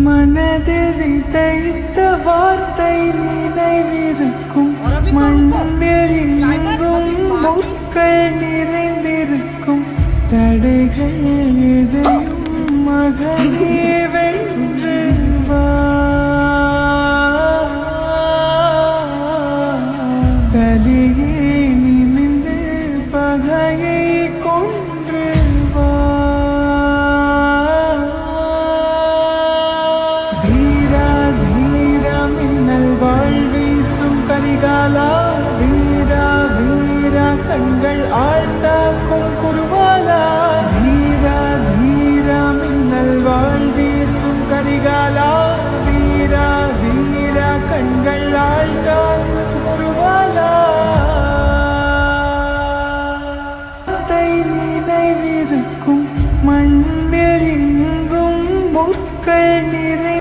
மனதில் விதைத்த வார்த்தை நினைவிருக்கும், மண்ணில் எங்கும் முற்கள் நிறைந்திருக்கும், தடைகள் எதையும் மகனே வென்று வா. கலியே நிமிந்து பகையை கொன்று வா. வீரா வீரா மின்னல் வாழ்வீசும் கரிகாலா, வீரா வீரா கண்கள் ஆழ்ந்தாக்கும் குருவாலா. வீரா வீரா மின்னல் வாழ்வீசும் கரிகாலா, வீரா வீரா கண்கள் ஆழ்ந்தாக்கும் குருவாலா. நினைவிருக்கும், மண்ணில் எங்கும் முற்கள் நிறை